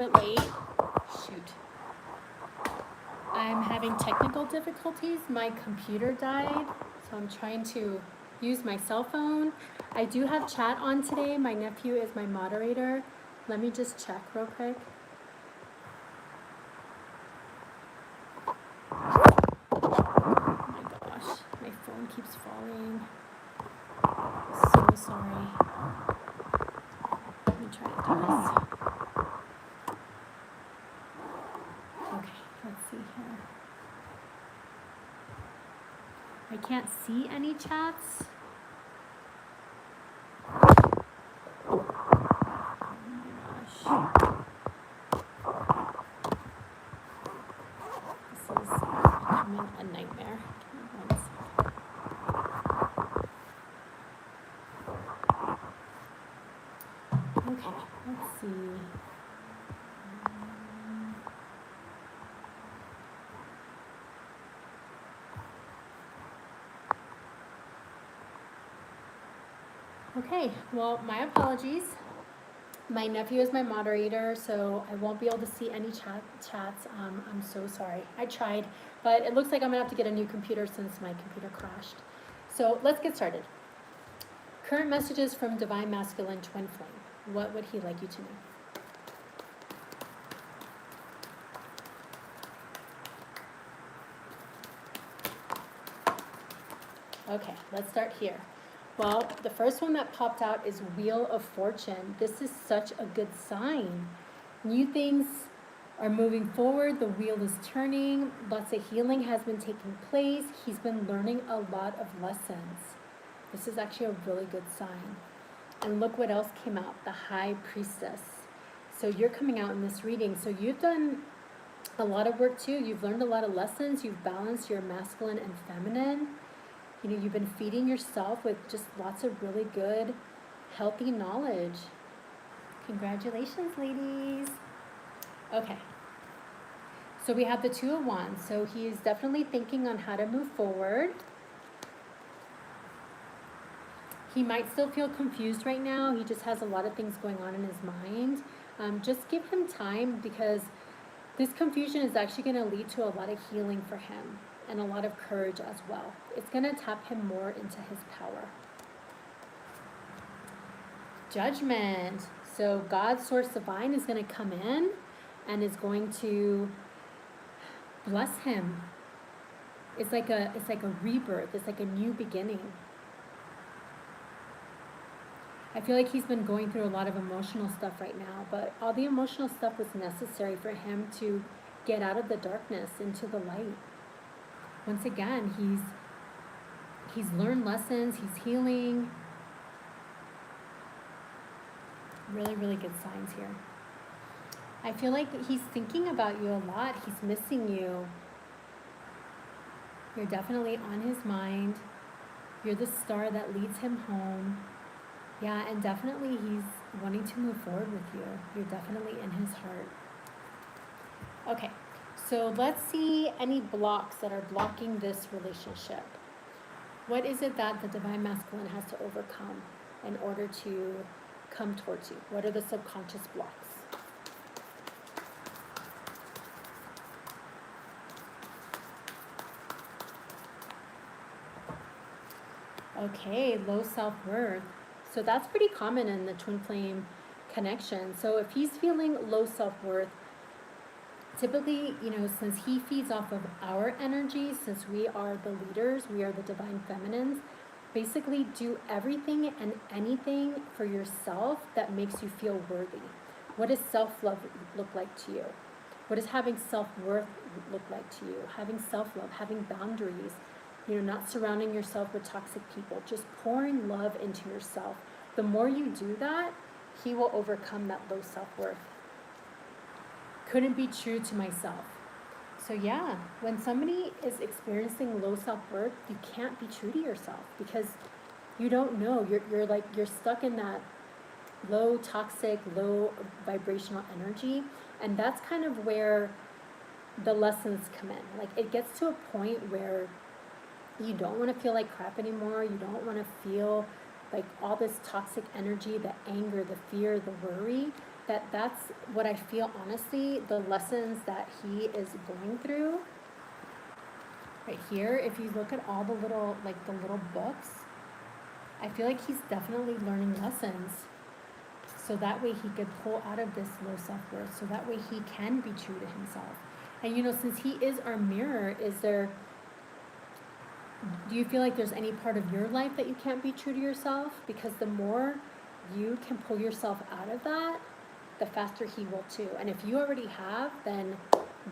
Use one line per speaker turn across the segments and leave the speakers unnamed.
bit late. Shoot. I'm having technical difficulties. My computer died, so I'm trying to use my cell phone. I do have chat on today. My nephew is my moderator. Let me just check real quick. Oh my gosh, my phone keeps falling. So sorry. Let me try to do this. Okay, let's see here. I can't see any chats. Oh my gosh. This is becoming a nightmare. Give me 1 second. Okay, let's see. Okay, well, my apologies. My nephew is my moderator, so I won't be able to see any chats. I'm so sorry. I tried, but it looks like I'm gonna have to get a new computer since my computer crashed. So let's get started. Current messages from Divine Masculine Twin Flame. What would he like you to know? Okay, let's start here. Well, the first one that popped out is Wheel of Fortune. This is such a good sign. New things are moving forward. The wheel is turning. Lots of healing has been taking place. He's been learning a lot of lessons. This is actually a really good sign. And look what else came out, the High Priestess. So you're coming out in this reading. So you've done a lot of work too. You've learned a lot of lessons. You've balanced your masculine and feminine. You know, you've been feeding yourself with just lots of really good, healthy knowledge. Congratulations, ladies. Okay. So we have the Two of Wands. So he is definitely thinking on how to move forward. He might still feel confused right now. He just has a lot of things going on in his mind. Just give him time, because this confusion is actually going to lead to a lot of healing for him and a lot of courage as well. It's going to tap him more into his power. Judgment. So God, Source Divine, is going to come in and is going to bless him. It's like a rebirth. It's like a new beginning. I feel like he's been going through a lot of emotional stuff right now, but all the emotional stuff was necessary for him to get out of the darkness into the light. Once again, he's learned lessons, he's healing. Really, really good signs here. I feel like he's thinking about you a lot. He's missing you. You're definitely on his mind. You're the star that leads him home. Yeah, and definitely he's wanting to move forward with you. You're definitely in his heart. Okay, so let's see any blocks that are blocking this relationship. What is it that the Divine Masculine has to overcome in order to come towards you? What are the subconscious blocks? Okay, low self-worth. So that's pretty common in the twin flame connection. So if he's feeling low self-worth, typically, you know, since he feeds off of our energy, since we are the leaders, we are the divine feminines, basically do everything and anything for yourself that makes you feel worthy. What does self-love look like to you? What does having self-worth look like to you? Having self-love, having boundaries, you know, not surrounding yourself with toxic people, just pouring love into yourself. The more you do that, he will overcome that low self-worth. Couldn't be true to myself. So yeah, when somebody is experiencing low self-worth, you can't be true to yourself, because you don't know. You're stuck in that low toxic, low vibrational energy, and that's kind of where the lessons come in. Like, it gets to a point where you don't want to feel like crap anymore. You don't want to feel like all this toxic energy, the anger, the fear, the worry. that's what I feel, honestly, the lessons that he is going through. Right here, if you look at all the little, like the little books, I feel like he's definitely learning lessons. So that way he could pull out of this low self-worth. So that way he can be true to himself. And since he is our mirror, do you feel like there's any part of your life that you can't be true to yourself? Because the more you can pull yourself out of that, the faster he will too. And if you already have, then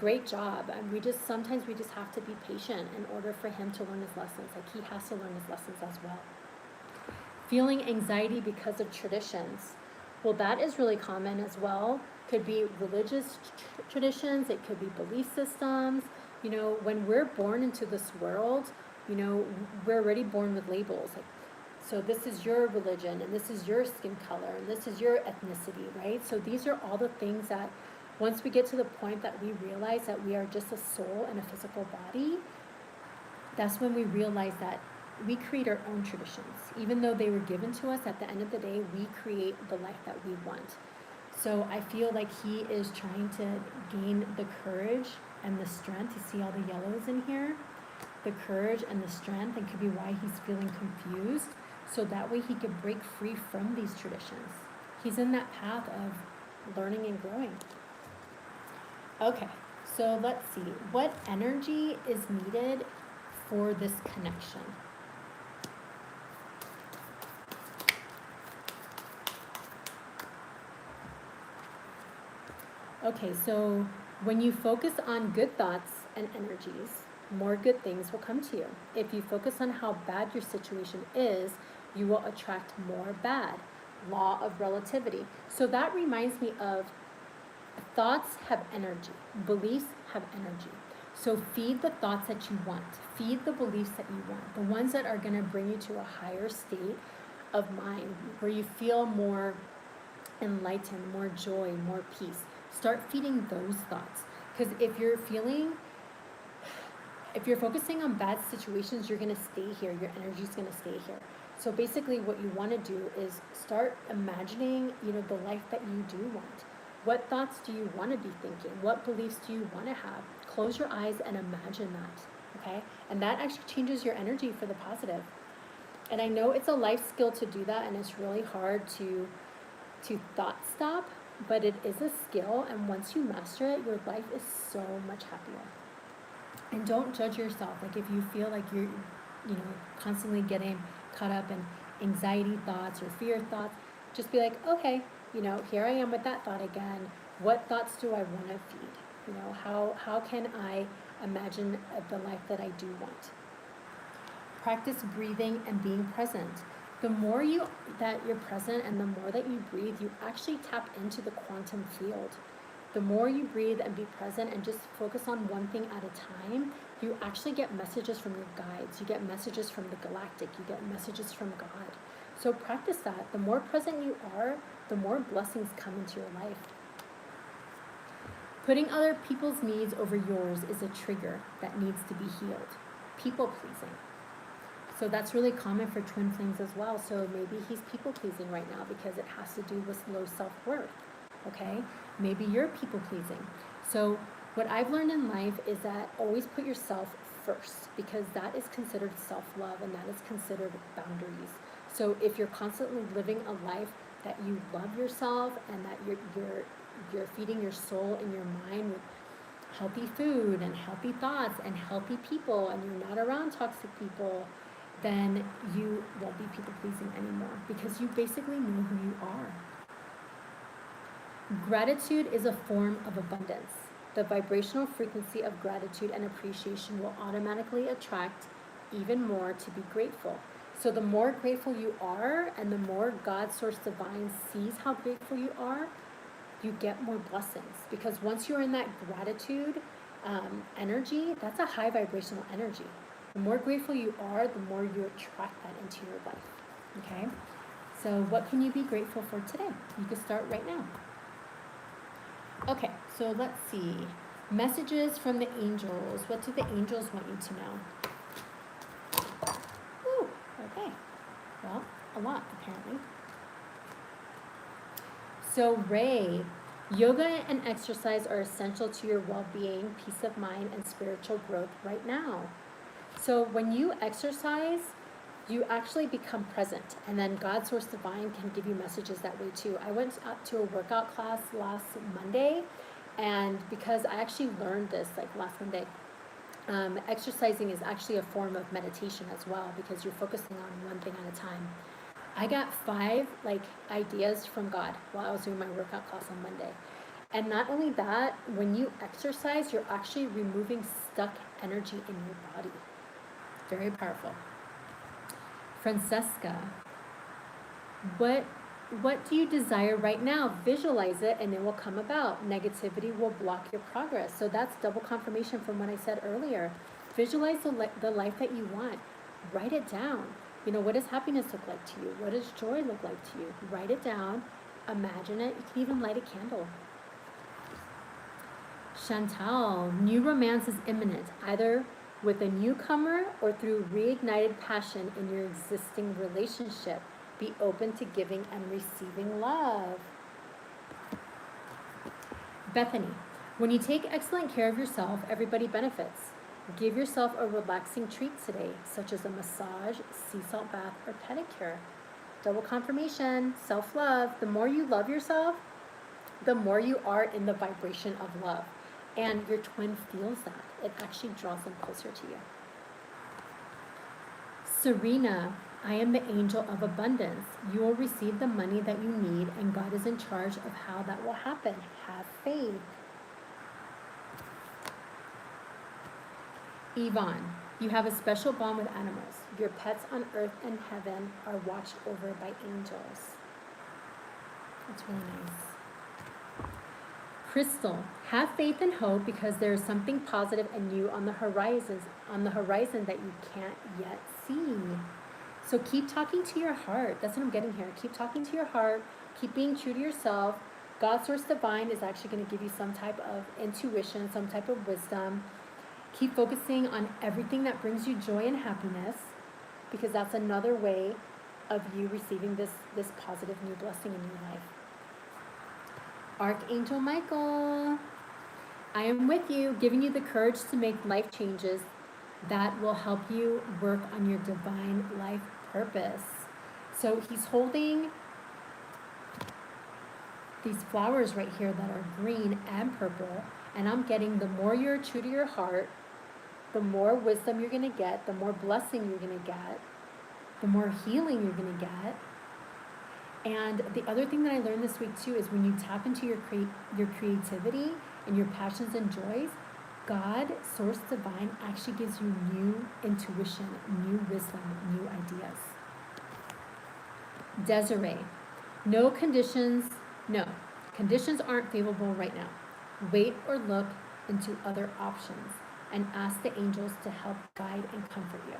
great job. And sometimes we just have to be patient in order for him to learn his lessons. Like he has to learn his lessons as well. Feeling anxiety because of traditions. Well, that is really common as well. Could be religious traditions. It could be belief systems. When we're born into this world, we're already born with labels. Like, so this is your religion, and this is your skin color, and this is your ethnicity, right? So these are all the things that once we get to the point that we realize that we are just a soul and a physical body, that's when we realize that we create our own traditions. Even though they were given to us, at the end of the day, we create the life that we want. So I feel like he is trying to gain the courage and the strength. You see all the yellows in here? The courage and the strength, and could be why he's feeling confused. So that way he can break free from these traditions. He's in that path of learning and growing. Okay, so let's see. What energy is needed for this connection? Okay, so when you focus on good thoughts and energies, more good things will come to you. If you focus on how bad your situation is, you will attract more bad. Law of relativity. So that reminds me of thoughts have energy. Beliefs have energy. So feed the thoughts that you want. Feed the beliefs that you want. The ones that are going to bring you to a higher state of mind, where you feel more enlightened, more joy, more peace. Start feeding those thoughts. Because if you're focusing on bad situations, you're going to stay here. Your energy is going to stay here. So basically what you want to do is start imagining, the life that you do want. What thoughts do you want to be thinking? What beliefs do you want to have? Close your eyes and imagine that, okay? And that actually changes your energy for the positive. And I know it's a life skill to do that, and it's really hard to thought stop, but it is a skill, and once you master it, your life is so much happier. And don't judge yourself. Like if you feel like you're, constantly getting caught up in anxiety thoughts or fear thoughts, just be like, okay, here I am with that thought again. What thoughts do I want to feed? How can I imagine the life that I do want? Practice breathing and being present. The more that you're present and the more that you breathe, you actually tap into the quantum field. The more you breathe and be present and just focus on one thing at a time, you actually get messages from your guides. You get messages from the galactic. You get messages from God. So practice that. The more present you are, the more blessings come into your life. Putting other people's needs over yours is a trigger that needs to be healed. People pleasing. So that's really common for twin flames as well. So maybe he's people pleasing right now because it has to do with low self-worth. Okay? Maybe you're people pleasing. So what I've learned in life is that always put yourself first, because that is considered self-love and that is considered boundaries. So if you're constantly living a life that you love yourself and that you're feeding your soul and your mind with healthy food and healthy thoughts and healthy people, and you're not around toxic people, then you won't be people pleasing anymore, because you basically know who you are. Gratitude is a form of abundance. The vibrational frequency of gratitude and appreciation will automatically attract even more to be grateful. So the more grateful you are, and the more God Source Divine sees how grateful you are, you get more blessings. Because once you're in that gratitude energy, that's a high vibrational energy. The more grateful you are, the more you attract that into your life. Okay? So what can you be grateful for today? You can start right now. Okay, so let's see. Messages from the angels. What do the angels want you to know? Ooh, okay. Well, a lot, apparently. So Ray, Yoga and exercise are essential to your well-being, peace of mind, and spiritual growth right now. So when you exercise, you actually become present, and then God Source Divine can give you messages that way too. I went up to a workout class last Monday, and because I actually learned this like last Monday, exercising is actually a form of meditation as well, because you're focusing on one thing at a time. I got 5 like ideas from God while I was doing my workout class on Monday. And not only that, when you exercise, you're actually removing stuck energy in your body. Very powerful. Francesca, what do you desire right now? Visualize it and it will come about. Negativity will block your progress. So that's double confirmation from what I said earlier. Visualize the life that you want. Write it down. You know, what does happiness look like to you? What does joy look like to you? Write it down. Imagine it. You can even light a candle. Chantal, new romance is imminent, either with a newcomer or through reignited passion in your existing relationship. Be open to giving and receiving love. Bethany, when you take excellent care of yourself, everybody benefits. Give yourself a relaxing treat today, such as a massage, sea salt bath, or pedicure. Double confirmation, self-love. The more you love yourself, the more you are in the vibration of love. And your twin feels that. It actually draws them closer to you. Serena, I am the angel of abundance. You will receive the money that you need, and God is in charge of how that will happen. Have faith. Yvonne, you have a special bond with animals. Your pets on earth and heaven are watched over by angels. That's really nice. Crystal, have faith and hope because there is something positive and new on the horizon that you can't yet see. So keep talking to your heart. That's what I'm getting here. Keep talking to your heart. Keep being true to yourself. God Source Divine is actually going to give you some type of intuition, some type of wisdom. Keep focusing on everything that brings you joy and happiness, because that's another way of you receiving this positive new blessing in your life. Archangel Michael, I am with you, giving you the courage to make life changes that will help you work on your divine life purpose. So he's holding these flowers right here that are green and purple, and I'm getting the more you're true to your heart, the more wisdom you're going to get, the more blessing you're going to get, the more healing you're going to get. And the other thing that I learned this week too is when you tap into your creativity and your passions and joys, God, Source Divine, actually gives you new intuition, new wisdom, new ideas. Desiree, conditions aren't favorable right now. Wait or look into other options and ask the angels to help guide and comfort you.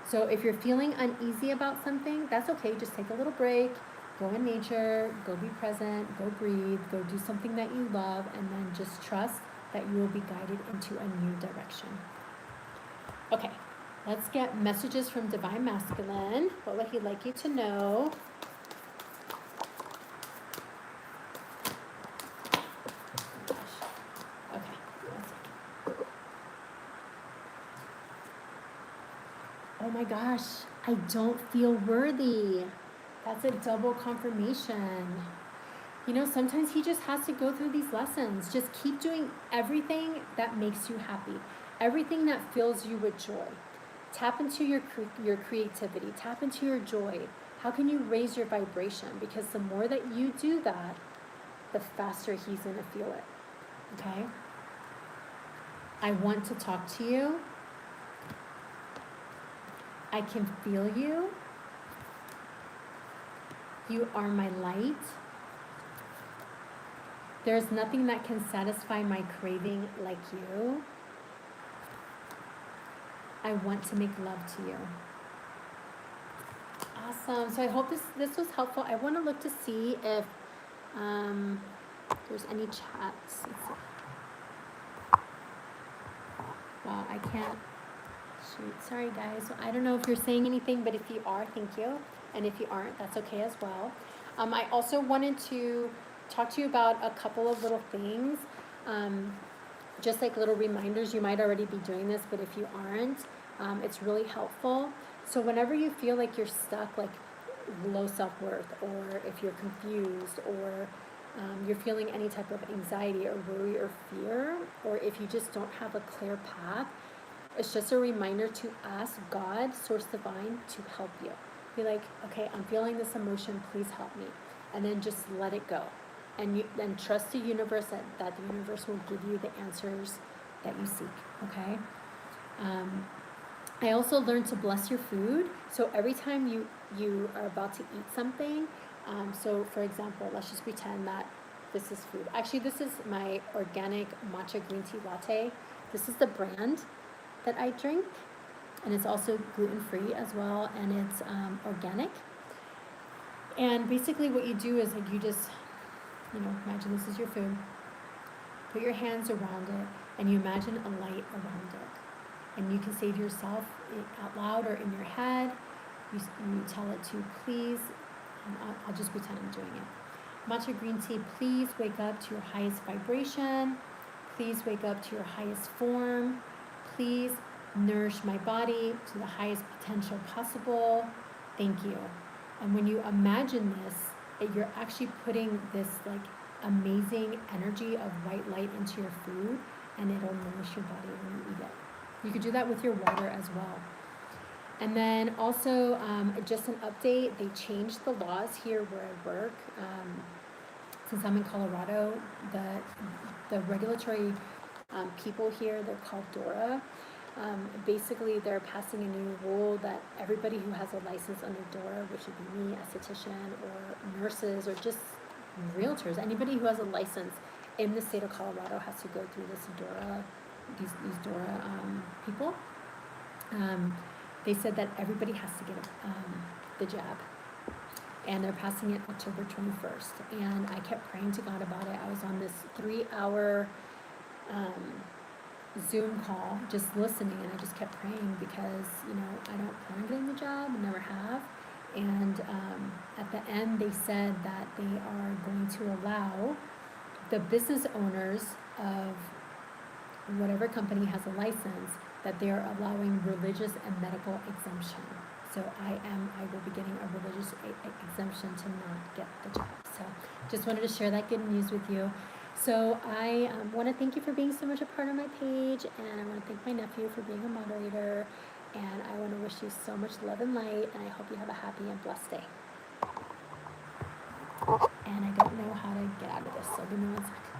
So if you're feeling uneasy about something, that's okay. Just take a little break. Go in nature, go be present, go breathe, go do something that you love, and then just trust that you will be guided into a new direction. Okay, let's get messages from Divine Masculine. What would he like you to know? Okay, oh my gosh, I don't feel worthy. That's a double confirmation. You know, sometimes he just has to go through these lessons. Just keep doing everything that makes you happy, everything that fills you with joy. Tap into your creativity, tap into your joy. How can you raise your vibration? Because the more that you do that, the faster he's going to feel it. Okay? I want to talk to you. I can feel you. You are my light. There's nothing that can satisfy my craving like you. I want to make love to you. Awesome. So I hope this was helpful. I want to look to see if there's any chats. Wow, I can't. Shoot, sorry guys. So I don't know if you're saying anything, but if you are, thank you. And if you aren't, that's okay as well. I also wanted to talk to you about a couple of little things, just like little reminders. You might already be doing this, but if you aren't, it's really helpful. So whenever you feel like you're stuck, like low self-worth, or if you're confused, or you're feeling any type of anxiety or worry or fear, or if you just don't have a clear path, it's just a reminder to ask God, Source Divine, to help you. Be like, okay, I'm feeling this emotion, please help me. And then just let it go. And trust the universe, that the universe will give you the answers that you seek, okay? I also learned to bless your food. So every time you are about to eat something, so for example, let's just pretend that this is food. Actually, this is my organic matcha green tea latte. This is the brand that I drink, and it's also gluten-free as well, and it's organic. And basically what you do is like you just, imagine this is your food. Put your hands around it, and you imagine a light around it. And you can say to yourself out loud or in your head, you tell it to please, I'll just pretend I'm doing it. Matcha green tea, please wake up to your highest vibration. Please wake up to your highest form. Please nourish my body to the highest potential possible. Thank you. And when you imagine this, you're actually putting this like amazing energy of white light into your food, and it'll nourish your body when you eat it. You could do that with your water as well. And then also, just an update, they changed the laws here where I work. Since I'm in Colorado, the regulatory people here, they're called DORA. Basically, they're passing a new rule that everybody who has a license under DORA, which would be me, esthetician, or nurses, or just realtors, anybody who has a license in the state of Colorado has to go through this DORA, these DORA people. They said that everybody has to get the jab, and they're passing it October 21st. And I kept praying to God about it. I was on this 3-hour Zoom call, just listening, and I just kept praying because, I don't plan on getting the job, I never have. And at the end, they said that they are going to allow the business owners of whatever company has a license, that they are allowing religious and medical exemption. So I will be getting a religious exemption to not get the job. So just wanted to share that good news with you. So I want to thank you for being so much a part of my page, and I want to thank my nephew for being a moderator, and I want to wish you so much love and light, and I hope you have a happy and blessed day. And I don't know how to get out of this, so give me 1 second.